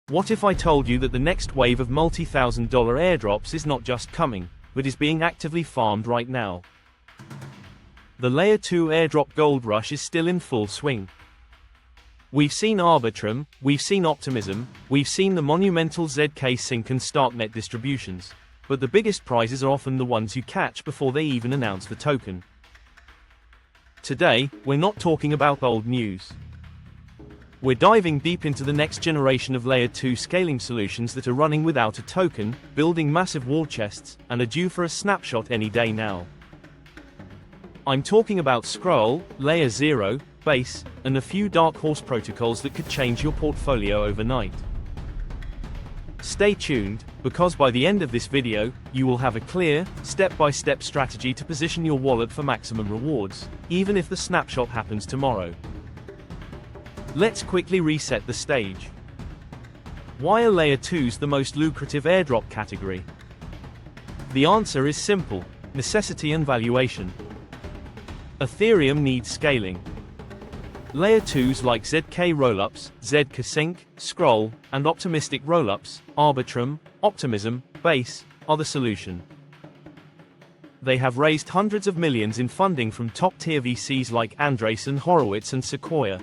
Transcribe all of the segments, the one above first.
What if I told you that the next wave of multi-thousand-dollar airdrops is not just coming, but is being actively farmed right now? The Layer-2 airdrop gold rush is still in full swing. We've seen Arbitrum, we've seen Optimism, we've seen the monumental zkSync and Starknet distributions, but the biggest prizes are often the ones you catch before they even announce the token. Today, we're not talking about old news. We're diving deep into the next generation of Layer-2 scaling solutions that are running without a token, building massive war chests, and are due for a snapshot any day now. I'm talking about Scroll, Layer-0, Base, and a few dark horse protocols that could change your portfolio overnight. Stay tuned, because by the end of this video, you will have a clear, step-by-step strategy to position your wallet for maximum rewards, even if the snapshot happens tomorrow. Let's quickly reset the stage. Why are Layer-2s the most lucrative airdrop category? The answer is simple: necessity and valuation. Ethereum needs scaling. Layer-2s like zk rollups, zkSync, Scroll, and optimistic rollups, Arbitrum, Optimism, Base, are the solution. They have raised hundreds of millions in funding from top-tier VCs like Andreessen Horowitz and Sequoia.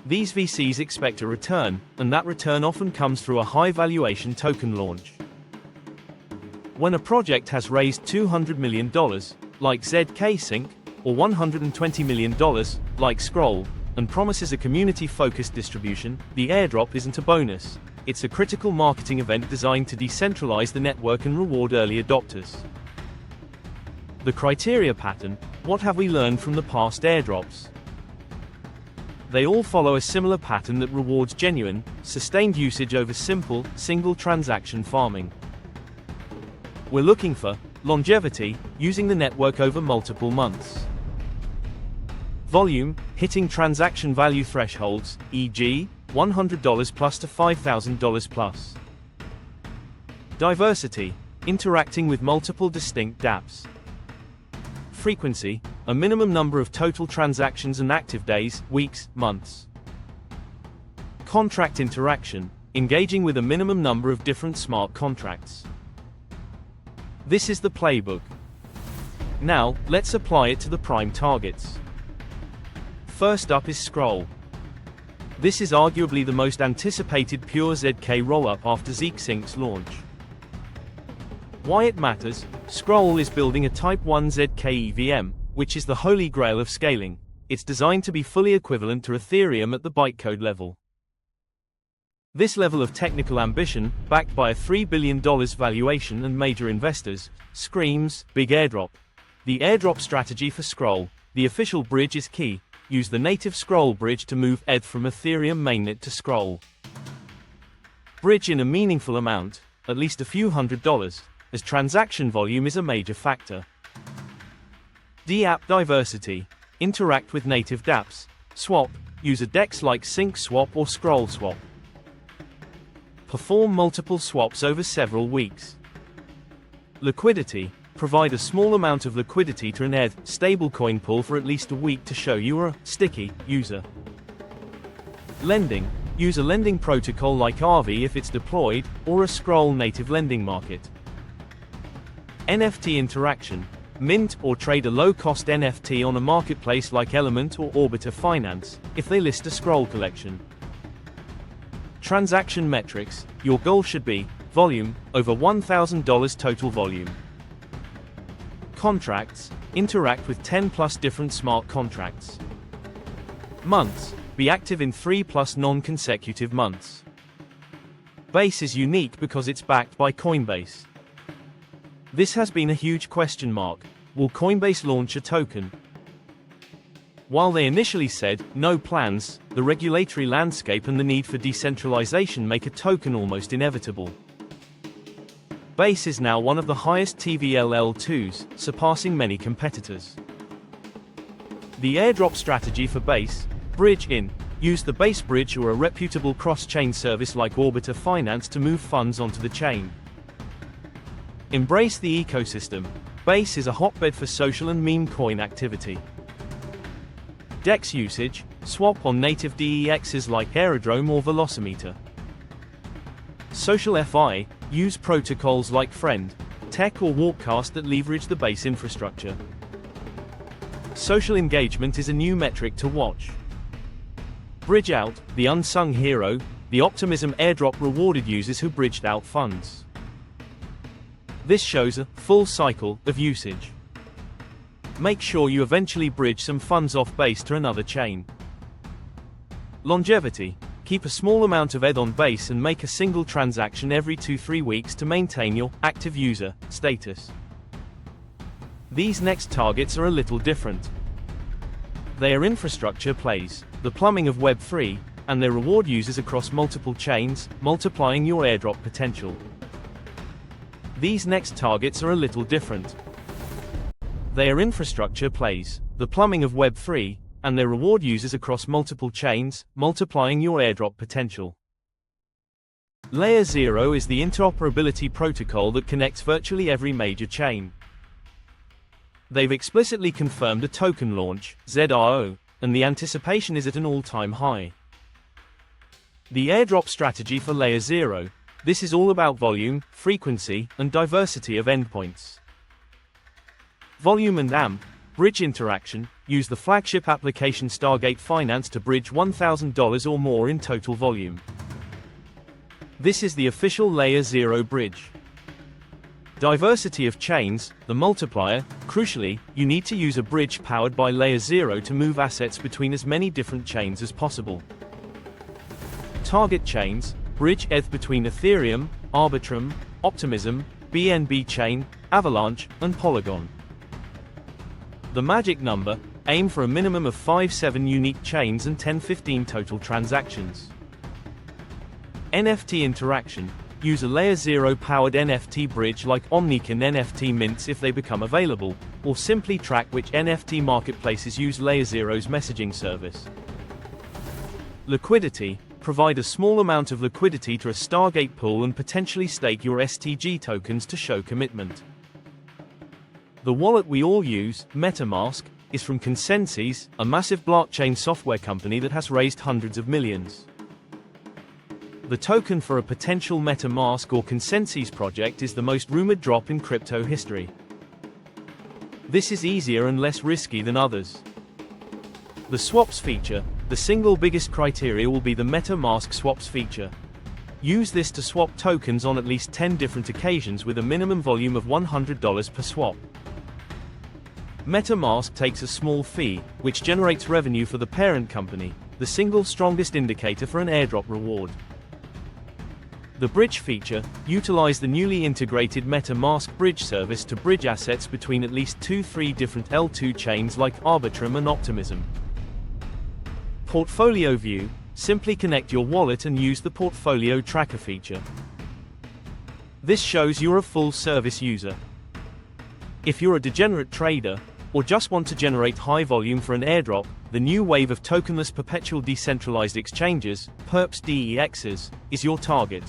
These VCs expect a return, and that return often comes through a high-valuation token launch. When a project has raised $200 million, like zkSync, or $120 million, like Scroll, and promises a community-focused distribution, the airdrop isn't a bonus. It's a critical marketing event designed to decentralize the network and reward early adopters. The criteria pattern: what have we learned from the past airdrops? They all follow a similar pattern that rewards genuine, sustained usage over simple, single-transaction farming. We're looking for longevity, using the network over multiple months. Volume, hitting transaction value thresholds, e.g., $100 plus to $5,000 plus. Diversity, interacting with multiple distinct dApps. Frequency, a minimum number of total transactions and active days, weeks, months. Contract interaction, engaging with a minimum number of different smart contracts. This is the playbook. Now, let's apply it to the prime targets. First up is Scroll. This is arguably the most anticipated pure zk rollup after zkSync's launch. Why it matters: Scroll is building a Type 1 zk EVM, which is the holy grail of scaling. It's designed to be fully equivalent to Ethereum at the bytecode level. This level of technical ambition, backed by a $3 billion valuation and major investors, screams big airdrop. The airdrop strategy for Scroll: the official bridge is key. Use the native Scroll bridge to move ETH from Ethereum mainnet to Scroll. Bridge in a meaningful amount, at least a few $100s, as transaction volume is a major factor. dApp diversity: interact with native dApps. Swap: use a DEX like Sync Swap or Scroll Swap. Perform multiple swaps over several weeks. Liquidity: provide a small amount of liquidity to an ETH stablecoin pool for at least a week to show you are a sticky user. Lending: use a lending protocol like Arvi if it's deployed, or a Scroll native lending market. NFT interaction: mint or trade a low-cost NFT on a marketplace like Element or Arbitrum Finance, if they list a Scroll collection. Transaction metrics: your goal should be volume, over $1,000 total volume. Contracts: interact with 10+ different smart contracts. Months: be active in 3+ non-consecutive months. Base is unique because it's backed by Coinbase. This has been a huge question mark. Will Coinbase launch a token? While they initially said, no plans, the regulatory landscape and the need for decentralization make a token almost inevitable. Base is now one of the highest TVL-L2s, surpassing many competitors. The airdrop strategy for Base: bridge in. Use the Base bridge or a reputable cross-chain service like Arbitrum Finance to move funds onto the chain. Embrace the ecosystem. Base is a hotbed for social and meme coin activity. DEX usage: swap on native DEXs like Airdrop or Velocimeter. Social FI, use protocols like Friend, Tech or Walkcast that leverage the base infrastructure. Social engagement is a new metric to watch. Bridge out, the unsung hero, the Optimism airdrop rewarded users who bridged out funds. This shows a full cycle of usage. Make sure you eventually bridge some funds off base to another chain. Longevity, keep a small amount of ETH on base and make a single transaction every 2-3 weeks to maintain your active user status. These next targets are a little different. They are infrastructure plays, the plumbing of Web3, and they reward users across multiple chains, multiplying your airdrop potential. These next targets are a little different. They are infrastructure plays, the plumbing of Web3, and they reward users across multiple chains, multiplying your airdrop potential. Layer-2 is the interoperability protocol that connects virtually every major chain. They've explicitly confirmed a token launch, ZRO, and the anticipation is at an all-time high. The airdrop strategy for Layer-2, this is all about volume, frequency, and diversity of endpoints. Volume and AMP, bridge interaction, use the flagship application Stargate Finance to bridge $1,000 or more in total volume. This is the official Layer-2 bridge. Diversity of chains, the multiplier, crucially, you need to use a bridge powered by Layer-2 to move assets between as many different chains as possible. Target chains, bridge ETH between Ethereum, Arbitrum, Optimism, BNB Chain, Avalanche, and Polygon. The magic number, aim for a minimum of 5-7 unique chains and 10-15 total transactions. NFT interaction, use a Layer-2 powered NFT bridge like Omnican NFT mints if they become available, or simply track which NFT marketplaces use Layer-2's messaging service. Liquidity, provide a small amount of liquidity to a Stargate pool and potentially stake your STG tokens to show commitment. The wallet we all use, MetaMask, is from Consensys, a massive blockchain software company that has raised hundreds of millions. The token for a potential MetaMask or Consensys project is the most rumored drop in crypto history. This is easier and less risky than others. The swaps feature, the single biggest criteria will be the MetaMask swaps feature. Use this to swap tokens on at least 10 different occasions with a minimum volume of $100 per swap. MetaMask takes a small fee, which generates revenue for the parent company, the single strongest indicator for an airdrop reward. The bridge feature, utilize the newly integrated MetaMask bridge service to bridge assets between at least 2-3 different L2 chains like Arbitrum and Optimism. Portfolio view, simply connect your wallet and use the portfolio tracker feature. This shows you're a full-service user. If you're a degenerate trader, or just want to generate high volume for an airdrop, the new wave of tokenless perpetual decentralized exchanges, perps DEXs, is your target.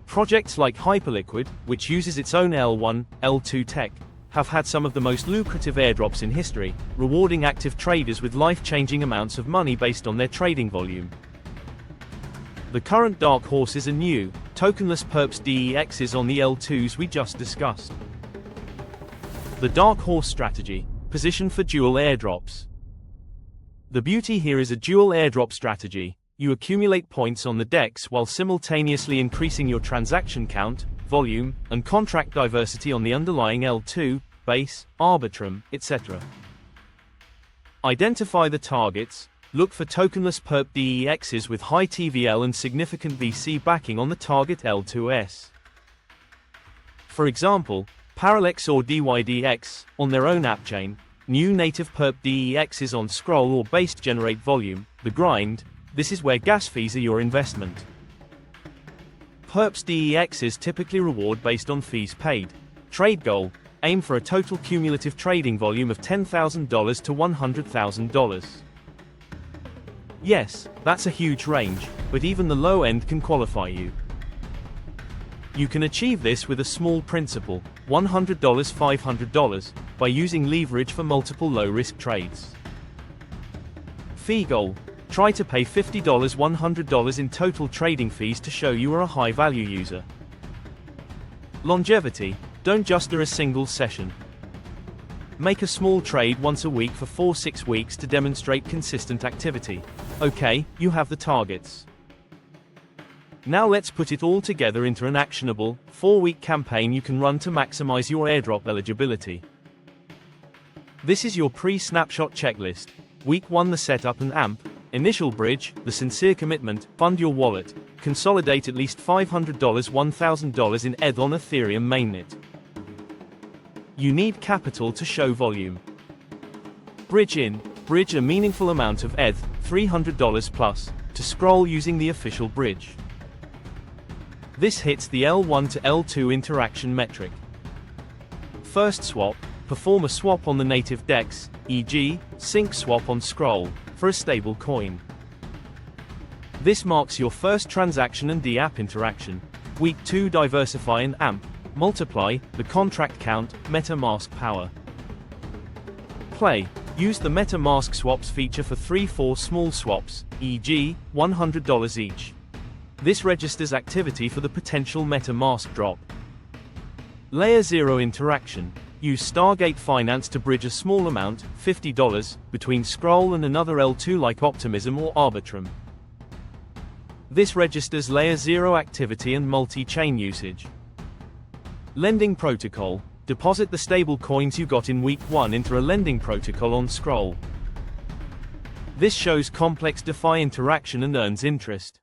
Projects like Hyperliquid, which uses its own L1, L2 tech, have had some of the most lucrative airdrops in history, rewarding active traders with life-changing amounts of money based on their trading volume. The current dark horses are new, tokenless perps DEXs on the L2s we just discussed. The dark horse strategy, position for dual airdrops. The beauty here is a dual airdrop strategy. You accumulate points on the DEX while simultaneously increasing your transaction count, volume, and contract diversity on the underlying L2, base, Arbitrum, etc. Identify the targets, look for tokenless perp DEXs with high TVL and significant VC backing on the target L2s. For example, Parallax or DYDX, on their own app chain, new native perp DEXs on Scroll or Base generate volume, the grind. This is where gas fees are your investment. Perps DEXs typically reward based on fees paid. Trade goal, aim for a total cumulative trading volume of $10,000 to $100,000. Yes, that's a huge range, but even the low end can qualify you. You can achieve this with a small principal, $100 $500, by using leverage for multiple low-risk trades. Fee goal, Try to pay $50, $100 in total trading fees to show you are a high-value user. Longevity. Don't just do a single session. Make a small trade once a week for 4-6 weeks to demonstrate consistent activity. Okay, you have the targets. Now let's put it all together into an actionable, 4-week campaign you can run to maximize your airdrop eligibility. This is your pre-snapshot checklist. Week 1, the setup and AMP. Initial bridge, the sincere commitment, fund your wallet, consolidate at least $500, $1,000 in ETH on Ethereum mainnet. You need capital to show volume. Bridge in, bridge a meaningful amount of ETH, $300 plus, to scroll using the official bridge. This hits the L1 to L2 interaction metric. First swap, perform a swap on the native DEX, e.g., sync swap on scroll, for a stable coin. This marks your first transaction and DApp interaction. Week 2, diversify and AMP, multiply the contract count, MetaMask power. Play, use the MetaMask swaps feature for 3-4 small swaps, e.g., $100 each. This registers activity for the potential MetaMask drop. Layer-0 interaction. Use Stargate Finance to bridge a small amount, $50, between Scroll and another L2 like Optimism or Arbitrum. This registers Layer-0 activity and multi-chain usage. Lending protocol. Deposit the stable coins you got in week 1 into a lending protocol on Scroll. This shows complex DeFi interaction and earns interest.